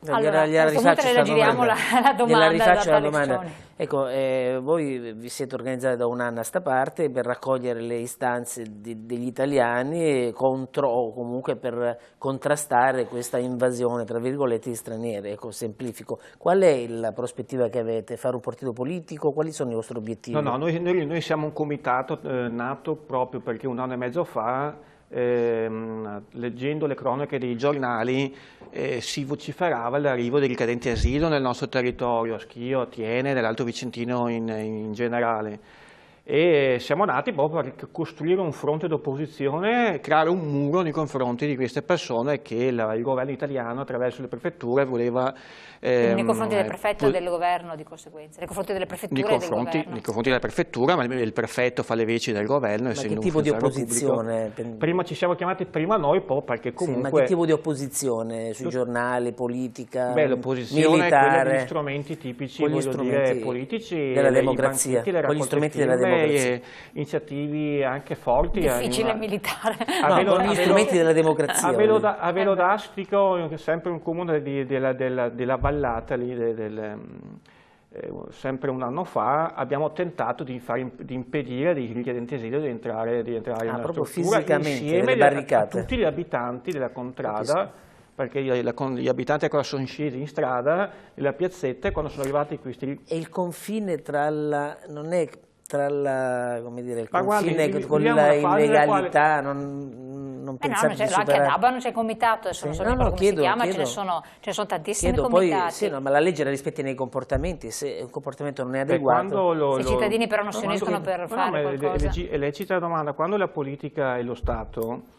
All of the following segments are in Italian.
Allora, gliela rifaccio le giriamo la domanda. Rifaccio la domanda. Ecco, voi vi siete organizzati da un anno a sta parte per raccogliere le istanze degli italiani contro, o comunque per contrastare questa invasione, tra virgolette, di stranieri. Ecco, semplifico. Qual è la prospettiva che avete? Fare un partito politico? Quali sono i vostri obiettivi? No, noi siamo un comitato nato proprio perché un anno e mezzo fa, leggendo le cronache dei giornali, si vociferava l'arrivo dei richiedenti asilo nel nostro territorio, a Schio, a Thiene, nell'Alto Vicentino in generale. E siamo nati proprio per costruire un fronte d'opposizione, creare un muro nei confronti di queste persone che il governo italiano attraverso le prefetture voleva... Quindi nei confronti del prefetto e del governo di conseguenza, nei confronti delle prefetture e del governo? Nei confronti della prefettura, ma il prefetto fa le veci del governo. Ma che tipo di opposizione? Prima ci siamo chiamati prima noi, poi perché comunque... Sì, ma che tipo di opposizione? Sui giornali, politica, l'opposizione militare? Quella degli strumenti tipici, politici della democrazia, con gli strumenti della democrazia. Iniziativi anche forti. Difficile militare. Con gli strumenti della democrazia. A Velodastico, sempre un comune della Vallata, lì, sempre un anno fa, abbiamo tentato di impedire ai richiedenti asilo di entrare nella proprio struttura insieme a tutti gli abitanti della contrada, perché gli abitanti ancora sono scesi in strada, nella piazzetta, e quando sono arrivati questi... E il confine non è tra come dire, il confine con l'illegalità, non pensate di superare? Anche ad Abano c'è il comitato, adesso non so come si chiama, ce ne sono tantissimi comitati. Ma la legge la rispetti nei comportamenti, se un comportamento non è adeguato... Se i cittadini però non si uniscono per fare qualcosa... È lecita la domanda, quando la politica e lo Stato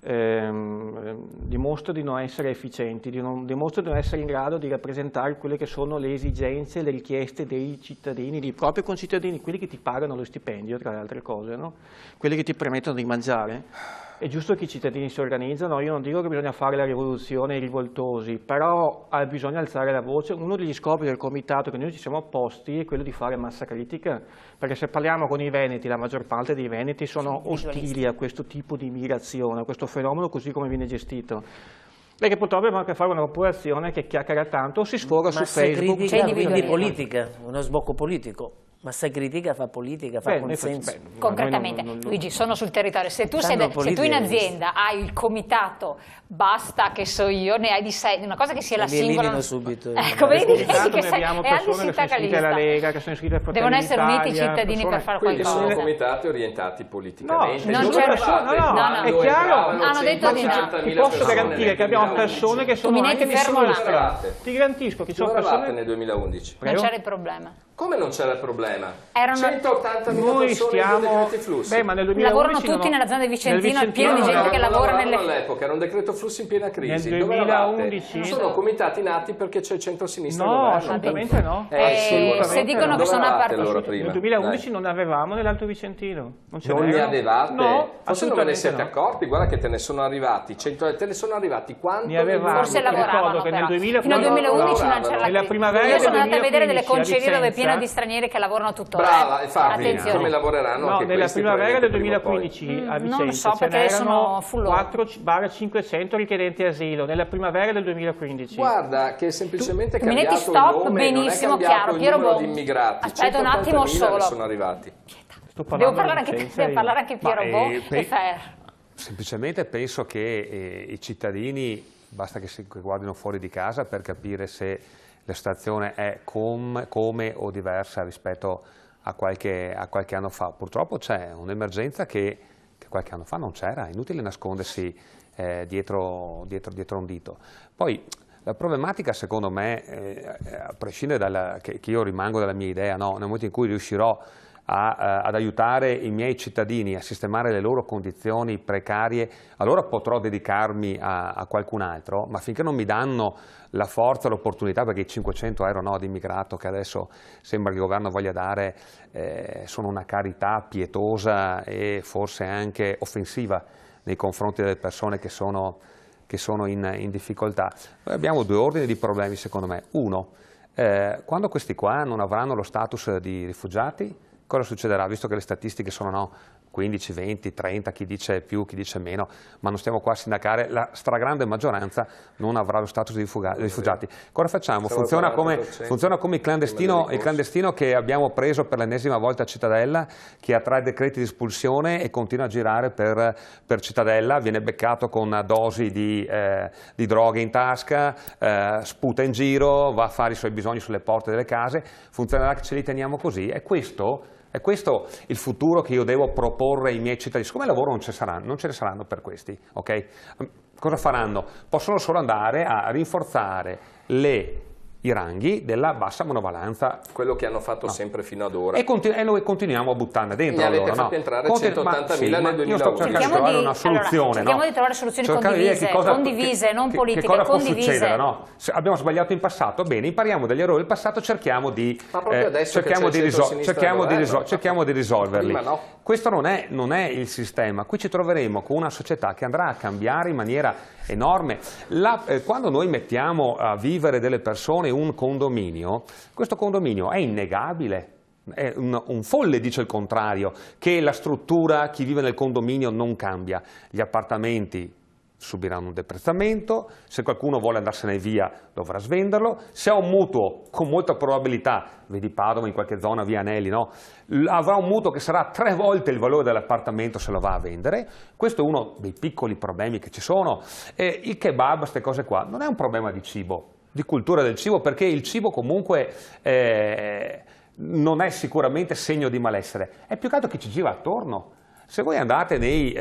dimostra di non essere efficienti, dimostra di non essere in grado di rappresentare quelle che sono le esigenze, le richieste dei cittadini, dei propri concittadini, quelli che ti pagano lo stipendio, tra le altre cose, no? Quelli che ti permettono di mangiare. È giusto che i cittadini si organizzano, io non dico che bisogna fare la rivoluzione ai rivoltosi, però bisogna alzare la voce. Uno degli scopi del comitato che noi ci siamo opposti è quello di fare massa critica, perché se parliamo con i veneti, la maggior parte dei veneti sono ostili a questo tipo di migrazione, a questo fenomeno così come viene gestito. Perché purtroppo abbiamo a che fare con una popolazione che chiacchiera tanto o si sfoga su Facebook. Critica, quindi politica, uno sbocco politico. Massa critica fa politica, fa consenso. Concretamente, Luigi, sono sul territorio. Se tu in azienda hai il comitato, basta che so io, ne hai di 6, una cosa che sia la singola. Subito. Ecco, vedi che abbiamo persone che sono iscritte alla Lega, che sono iscritte a Fratelli Devono essere uniti i d'Italia, cittadini per fare qualcosa. Quindi sono comitati orientati politicamente. No, è chiaro. Hanno detto di no. Ti posso garantire che abbiamo persone che sono anche di sinistra. Ti garantisco che ci sono persone... nel 2011? Non c'era il problema. Come non c'era il problema? Erano 180.000 persone in decreti flussi. Ma nel 2011 lavorano tutti nella zona del Vicentino, è pieno di gente che lavora nelle... all'epoca era un decreto flussi in piena crisi. Nel 2011 sono comitati nati perché c'è il centro-sinistra. No, assolutamente no. Se dicono che sono a parte nel 2011 non ne avevamo nell'Alto Vicentino. Non ne avevate? No, forse non ve ne siete accorti, guarda che te ne sono arrivati. Te ne sono arrivati quanti? Forse lavoravano però. Fino al 2011 non c'era la crisi. Io sono andata a vedere delle concerie dove è pieno di stranieri che lavorano tuttora. Brava, infatti, come lavoreranno anche nella questi? Nella primavera del 2015 a Vicenza ce n'erano 400-500 richiedenti asilo, nella primavera del 2015. Guarda che semplicemente metti stop, benissimo, chiaro. Piero Bo, di immigrati. Aspetta un attimo solo. Sono arrivati. Devo parlare anche Piero Bo e Fer. Semplicemente penso che i cittadini basta che si guardino fuori di casa per capire se la situazione è come o diversa rispetto a qualche anno fa. Purtroppo c'è un'emergenza che qualche anno fa non c'era, è inutile nascondersi dietro un dito. Poi la problematica secondo me, a prescindere che io rimango dalla mia idea, no? Nel momento in cui riuscirò ad aiutare i miei cittadini a sistemare le loro condizioni precarie, allora potrò dedicarmi a qualcun altro, ma finché non mi danno la forza, l'opportunità, perché i 500 euro di immigrato che adesso sembra che il governo voglia dare sono una carità pietosa e forse anche offensiva nei confronti delle persone che sono in difficoltà. Noi abbiamo due ordini di problemi secondo me. Uno, quando questi qua non avranno lo status di rifugiati, cosa succederà? Visto che le statistiche sono 15, 20, 30, chi dice più, chi dice meno, ma non stiamo qua a sindacare, la stragrande maggioranza non avrà lo status di rifugiati. Cosa facciamo? Funziona come il clandestino che abbiamo preso per l'ennesima volta a Cittadella, che ha 3 decreti di espulsione e continua a girare per Cittadella, viene beccato con dosi di droghe in tasca, sputa in giro, va a fare i suoi bisogni sulle porte delle case. Funzionerà che ce li teniamo così? È questo il futuro che io devo proporre ai miei cittadini. Siccome lavoro non ce ne saranno per questi, ok? Cosa faranno? Possono solo andare a rinforzare i ranghi della bassa manovalanza. Quello che hanno fatto sempre fino ad ora. E noi continuiamo a buttarne dentro. E avete fatto entrare 180.000 nel 2008. Io sto cercando di trovare una soluzione. Cerchiamo di trovare soluzioni condivise, non politiche, cosa condivise. Può succedere, no? Se abbiamo sbagliato in passato, bene, impariamo dagli errori del passato, cerchiamo di risolverli. Prima no. Questo non è il sistema. Qui ci troveremo con una società che andrà a cambiare in maniera enorme. Quando noi mettiamo a vivere delle persone un condominio, questo condominio è innegabile. È un folle dice il contrario, che la struttura, chi vive nel condominio non cambia. Gli appartamenti subiranno un deprezzamento, se qualcuno vuole andarsene via dovrà svenderlo, se ha un mutuo con molta probabilità, vedi Padova in qualche zona, via Anelli, no? Avrà un mutuo che sarà 3 volte il valore dell'appartamento se lo va a vendere. Questo è uno dei piccoli problemi che ci sono. Il kebab, queste cose qua, non è un problema di cibo, di cultura del cibo, perché il cibo comunque non è sicuramente segno di malessere, è più che altro chi ci gira attorno. Se voi andate nei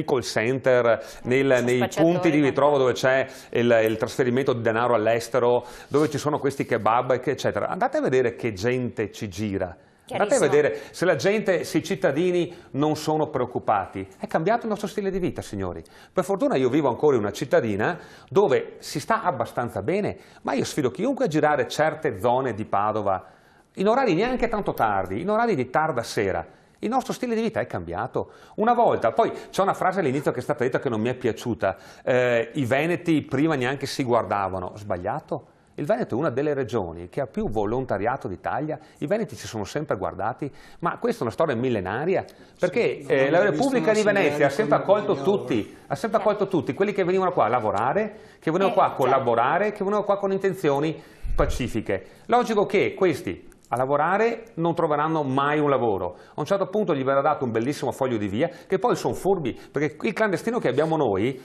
call center, nei punti di ritrovo dove c'è il trasferimento di denaro all'estero, dove ci sono questi kebab, eccetera, andate a vedere che gente ci gira. Andate a vedere se i cittadini non sono preoccupati. È cambiato il nostro stile di vita, signori. Per fortuna io vivo ancora in una cittadina dove si sta abbastanza bene, ma io sfido chiunque a girare certe zone di Padova in orari neanche tanto tardi, in orari di tarda sera. Il nostro stile di vita è cambiato. Una volta, poi c'è una frase all'inizio che è stata detta che non mi è piaciuta, i veneti prima neanche si guardavano. Sbagliato. Il Veneto è una delle regioni che ha più volontariato d'Italia, i veneti si sono sempre guardati, ma questa è una storia millenaria, perché la Repubblica di Venezia ha sempre accolto tutti, quelli che venivano qua a lavorare, che venivano qua a collaborare, che venivano qua con intenzioni pacifiche. Logico che questi a lavorare non troveranno mai un lavoro. A un certo punto gli verrà dato un bellissimo foglio di via, che poi sono furbi, perché il clandestino che abbiamo noi,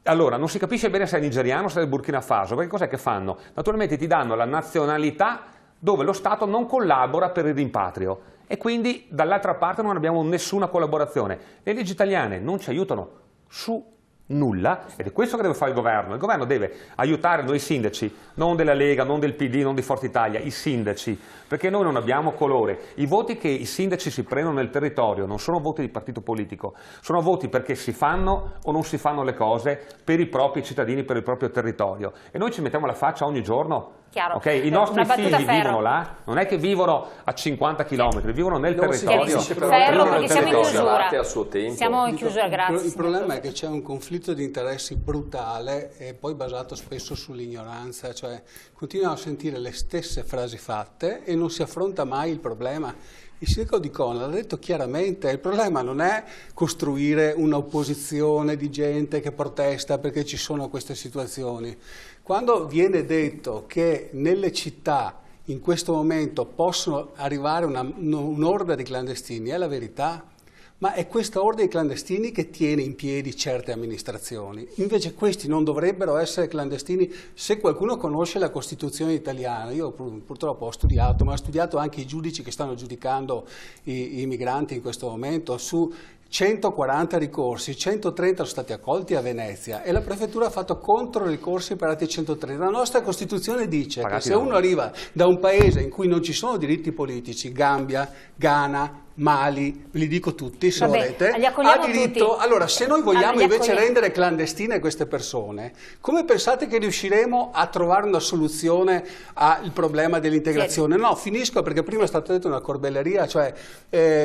allora non si capisce bene se è nigeriano o se è del Burkina Faso, perché cos'è che fanno? Naturalmente ti danno la nazionalità dove lo Stato non collabora per il rimpatrio e quindi dall'altra parte non abbiamo nessuna collaborazione. Le leggi italiane non ci aiutano su nulla, ed è questo che deve fare il governo deve aiutare noi sindaci, non della Lega, non del PD, non di Forza Italia, i sindaci, perché noi non abbiamo colore. I voti che i sindaci si prendono nel territorio non sono voti di partito politico, sono voti perché si fanno o non si fanno le cose per i propri cittadini, per il proprio territorio, e noi ci mettiamo la faccia ogni giorno. Okay? I nostri figli vivono là, non è che vivono a 50 km, vivono nel territorio. Ferro, perché siamo in chiusura. A suo tempo. Siamo in chiusura, grazie. Il problema è che c'è un conflitto di interessi brutale e poi basato spesso sull'ignoranza, cioè continuiamo a sentire le stesse frasi fatte e non si affronta mai il problema. Il sindaco di Conad ha detto chiaramente: il problema non è costruire un'opposizione di gente che protesta perché ci sono queste situazioni. Quando viene detto che nelle città in questo momento possono arrivare un'orda di clandestini, è la verità. Ma è questa orda di clandestini che tiene in piedi certe amministrazioni. Invece questi non dovrebbero essere clandestini. Se qualcuno conosce la Costituzione italiana, io purtroppo ho studiato, ma ho studiato anche i giudici che stanno giudicando i migranti in questo momento, su 140 ricorsi, 130 sono stati accolti a Venezia e la prefettura ha fatto controricorsi per altri 130. La nostra Costituzione dice che se uno arriva da un paese in cui non ci sono diritti politici, Gambia, Ghana, Mali, ve li dico tutti se volete, ha diritto. Tutti. Allora, se noi vogliamo invece rendere clandestine queste persone, come pensate che riusciremo a trovare una soluzione al problema dell'integrazione? No, finisco perché prima è stata detta una corbelleria, cioè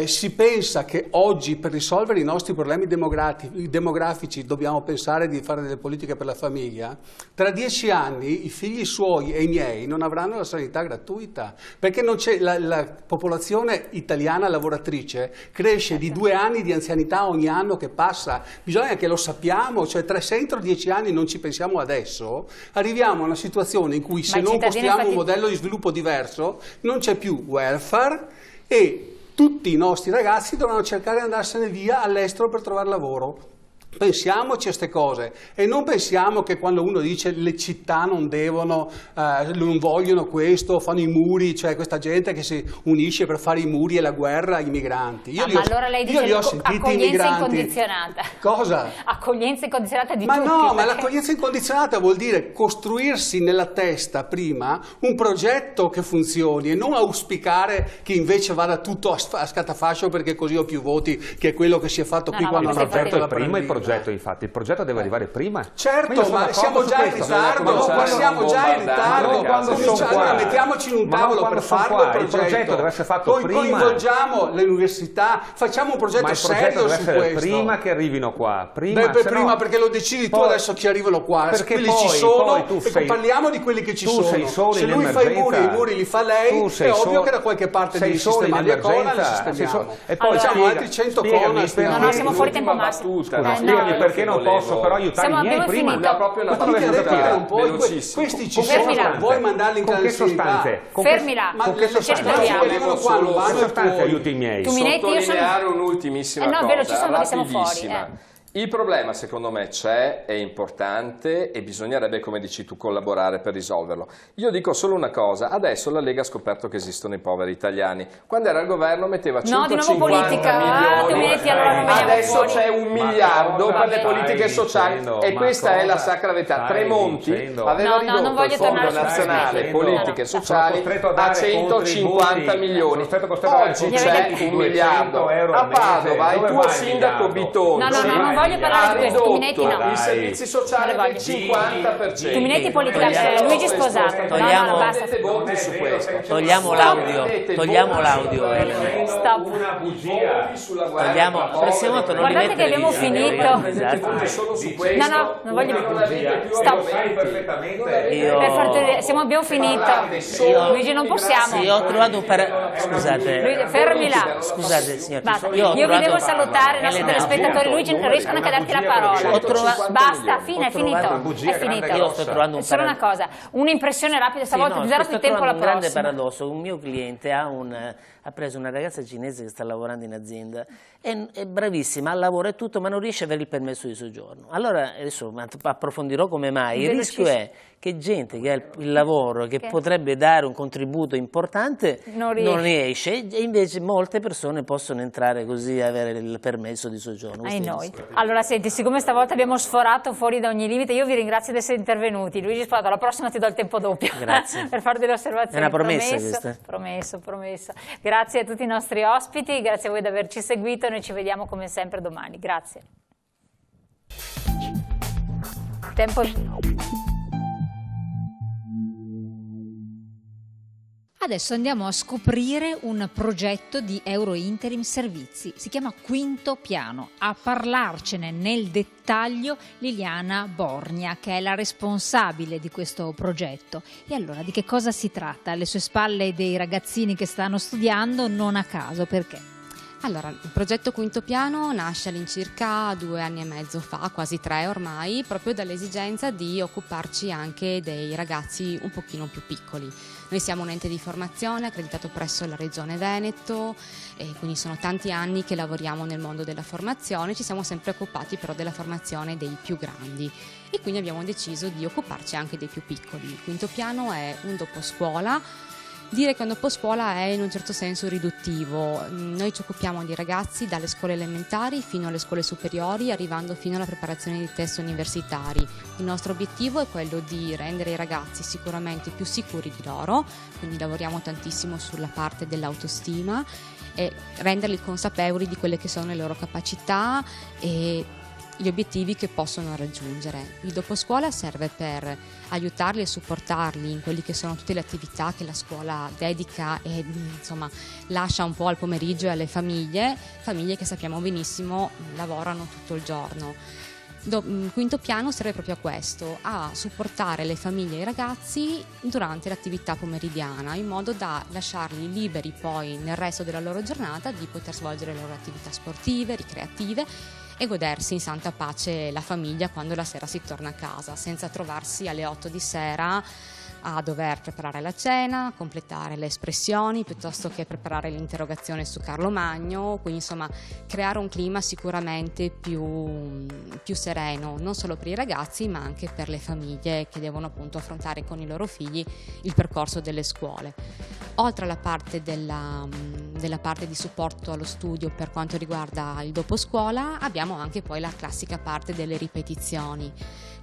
si pensa che oggi per risolvere i nostri problemi demografici dobbiamo pensare di fare delle politiche per la famiglia. Tra 10 anni i figli suoi e i miei non avranno la sanità gratuita, perché non c'è la popolazione italiana lavorativa lavoratrice cresce di 2 anni di anzianità ogni anno che passa, bisogna che lo sappiamo, cioè se entro 10 anni non ci pensiamo adesso, arriviamo a una situazione in cui se non costruiamo un modello di sviluppo diverso non c'è più welfare e tutti i nostri ragazzi dovranno cercare di andarsene via all'estero per trovare lavoro. Pensiamoci a queste cose e non pensiamo che quando uno dice le città non devono, non vogliono questo, fanno i muri, cioè questa gente che si unisce per fare i muri e la guerra ai migranti. Ma allora lei dice accoglienza incondizionata. Cosa? Accoglienza incondizionata di tutti. Ma no, ma perché... l'accoglienza incondizionata vuol dire costruirsi nella testa prima un progetto che funzioni e non auspicare che invece vada tutto a scatafascio perché così ho più voti, che è quello che si è fatto qui quando hanno aperto la prima. Infatti, il progetto deve arrivare prima. Certo, ma siamo già in ritardo, siamo già in ritardo. Allora mettiamoci in un tavolo per farlo il progetto deve essere fatto prima. Coinvolgiamo le università, facciamo un progetto serio su questo. Prima che arrivino qua. Prima perché lo decidi tu adesso chi arrivano qua. Quelli ci sono e parliamo di quelli che ci sono. Se lui fa i muri li fa lei, è ovvio che da qualche parte devi sistemare. Li sistemiamo. E poi facciamo altri 100 Conas. No, siamo fuori tempo massimo. Spiegami perché non posso però aiutare i miei prima. Questi ci sono, vuoi mandarli in clandestinità? Fermila. Con che sostanza aiuti i miei? Sottolineare un'ultimissima cosa, velocissimo perché siamo fuori. Il problema secondo me c'è, è importante e bisognerebbe, come dici tu, collaborare per risolverlo. Io dico solo una cosa, adesso la Lega ha scoperto che esistono i poveri italiani. Quando era al governo metteva 150 milioni, adesso c'è 1 miliardo per le politiche sociali e questa è la sacra verità. Tremonti aveva ridotto il Fondo Nazionale Politiche Sociali a 150 milioni, oggi c'è 1 miliardo. A Padova il tuo sindaco Bitonci voglio parlare di questo, Tuminetti no. I servizi sociali del 50%. Tuminetti politica, Luigi Sposato. Togliamo l'audio. Stop. Non guardate che abbiamo finito. Esatto. Non voglio stop. Abbiamo finito. Luigi non possiamo. Sì, ho trovato un scusate. Luigi, fermila. Scusate, signor. Io vi devo salutare, i nostri telespettatori. Luigi, non riescono a darti la parola. Basta, fine, è finito. È finito. Io sto trovando solo una cosa, un'impressione rapida, stavolta userò più tempo la prossima. Un grande paradosso, un mio cliente ha preso una ragazza cinese che sta lavorando in azienda, è bravissima, al lavoro e tutto, ma non riesce ad avere il permesso di soggiorno. Allora, adesso approfondirò come mai. Il rischio è che gente che ha il lavoro, che potrebbe dare un contributo importante, non riesce, e invece molte persone possono entrare così e avere il permesso di soggiorno. Allora, senti, siccome stavolta abbiamo sforato fuori da ogni limite, io vi ringrazio di essere intervenuti. Luigi Sposato, la prossima ti do il tempo doppio. Grazie. Per fare delle osservazioni. È una promessa questa. Promesso. Grazie a tutti i nostri ospiti, grazie a voi di averci seguito, noi ci vediamo come sempre domani. Grazie. Adesso andiamo a scoprire un progetto di Euro Interim Servizi, si chiama Quinto Piano. A parlarcene nel dettaglio Liliana Borgna, che è la responsabile di questo progetto. E allora di che cosa si tratta? Alle sue spalle dei ragazzini che stanno studiando, non a caso, perché? Allora, il progetto Quinto Piano nasce all'incirca 2 anni e mezzo fa, quasi 3 ormai, proprio dall'esigenza di occuparci anche dei ragazzi un pochino più piccoli. Noi siamo un ente di formazione accreditato presso la Regione Veneto e quindi sono tanti anni che lavoriamo nel mondo della formazione, ci siamo sempre occupati però della formazione dei più grandi e quindi abbiamo deciso di occuparci anche dei più piccoli. Il Quinto Piano è un doposcuola. Dire che un doposcuola è in un certo senso riduttivo. Noi ci occupiamo di ragazzi dalle scuole elementari fino alle scuole superiori, arrivando fino alla preparazione di test universitari. Il nostro obiettivo è quello di rendere i ragazzi sicuramente più sicuri di loro, quindi lavoriamo tantissimo sulla parte dell'autostima e renderli consapevoli di quelle che sono le loro capacità e gli obiettivi che possono raggiungere. Il doposcuola serve per aiutarli e supportarli in quelli che sono tutte le attività che la scuola dedica e insomma lascia un po' al pomeriggio e alle famiglie che sappiamo benissimo lavorano tutto il giorno. Quinto piano serve proprio a questo, a supportare le famiglie e i ragazzi durante l'attività pomeridiana, in modo da lasciarli liberi poi nel resto della loro giornata di poter svolgere le loro attività sportive, ricreative e godersi in santa pace la famiglia quando la sera si torna a casa, senza trovarsi alle 8 di sera a dover preparare la cena, completare le espressioni, piuttosto che preparare l'interrogazione su Carlo Magno, quindi insomma creare un clima sicuramente più sereno, non solo per i ragazzi ma anche per le famiglie che devono appunto affrontare con i loro figli il percorso delle scuole. Oltre alla parte della parte di supporto allo studio per quanto riguarda il dopo scuola, abbiamo anche poi la classica parte delle ripetizioni.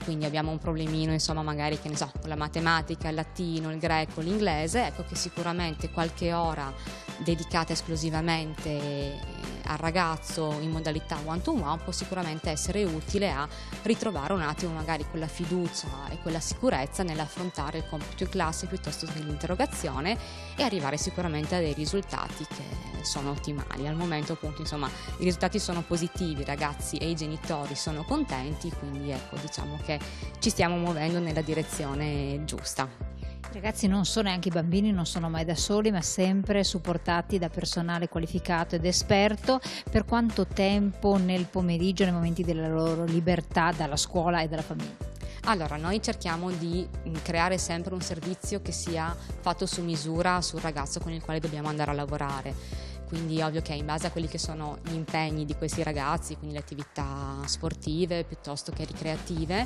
Quindi abbiamo un problemino, insomma, magari che ne so, con la matematica, il latino, il greco, l'inglese, ecco che sicuramente qualche ora dedicata esclusivamente al ragazzo in modalità one-to-one può sicuramente essere utile a ritrovare un attimo magari quella fiducia e quella sicurezza nell'affrontare il compito in classe piuttosto che l'interrogazione e arrivare sicuramente a dei risultati che sono ottimali. Al momento appunto insomma i risultati sono positivi, i ragazzi e i genitori sono contenti, quindi ecco diciamo che ci stiamo muovendo nella direzione giusta. I ragazzi non sono, e anche i bambini non sono mai da soli, ma sempre supportati da personale qualificato ed esperto. Per quanto tempo nel pomeriggio, nei momenti della loro libertà dalla scuola e dalla famiglia? Allora, noi cerchiamo di creare sempre un servizio che sia fatto su misura sul ragazzo con il quale dobbiamo andare a lavorare. Quindi ovvio che in base a quelli che sono gli impegni di questi ragazzi, quindi le attività sportive piuttosto che ricreative,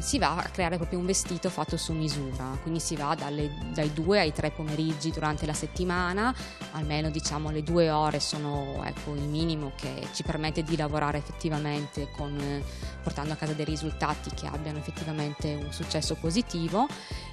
si va a creare proprio un vestito fatto su misura, quindi si va dai 2 ai 3 pomeriggi durante la settimana, almeno diciamo le 2 ore sono ecco, il minimo che ci permette di lavorare effettivamente portando a casa dei risultati che abbiano effettivamente un successo positivo.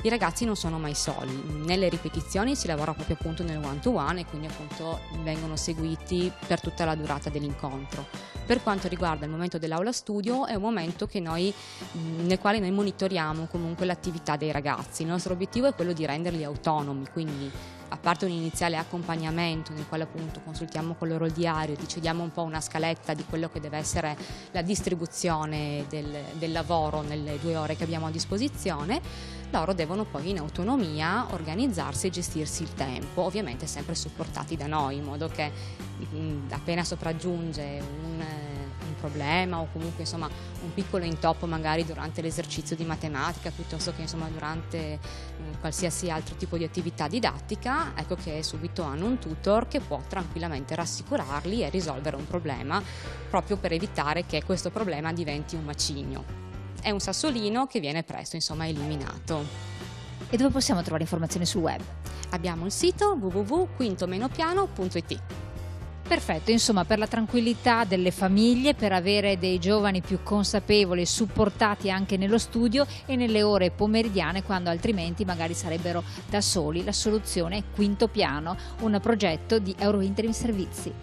I ragazzi non sono mai soli, nelle ripetizioni si lavora proprio appunto nel one to one e quindi appunto vengono seguiti per tutta la durata dell'incontro. Per quanto riguarda il momento dell'aula studio è un momento nel quale noi monitoriamo comunque l'attività dei ragazzi. Il nostro obiettivo è quello di renderli autonomi, quindi a parte un iniziale accompagnamento nel quale appunto consultiamo con loro il diario, decidiamo un po' una scaletta di quello che deve essere la distribuzione del lavoro nelle 2 ore che abbiamo a disposizione, loro devono poi in autonomia organizzarsi e gestirsi il tempo, ovviamente sempre supportati da noi, in modo che appena sopraggiunge un problema o comunque insomma un piccolo intoppo magari durante l'esercizio di matematica piuttosto che insomma durante qualsiasi altro tipo di attività didattica, ecco che subito hanno un tutor che può tranquillamente rassicurarli e risolvere un problema proprio per evitare che questo problema diventi un macigno. È un sassolino che viene presto insomma eliminato. E dove possiamo trovare informazioni sul web? Abbiamo il sito www.quinto-piano.it. Perfetto, insomma per la tranquillità delle famiglie, per avere dei giovani più consapevoli e supportati anche nello studio e nelle ore pomeridiane quando altrimenti magari sarebbero da soli, la soluzione è Quinto Piano, un progetto di Eurointerim Servizi.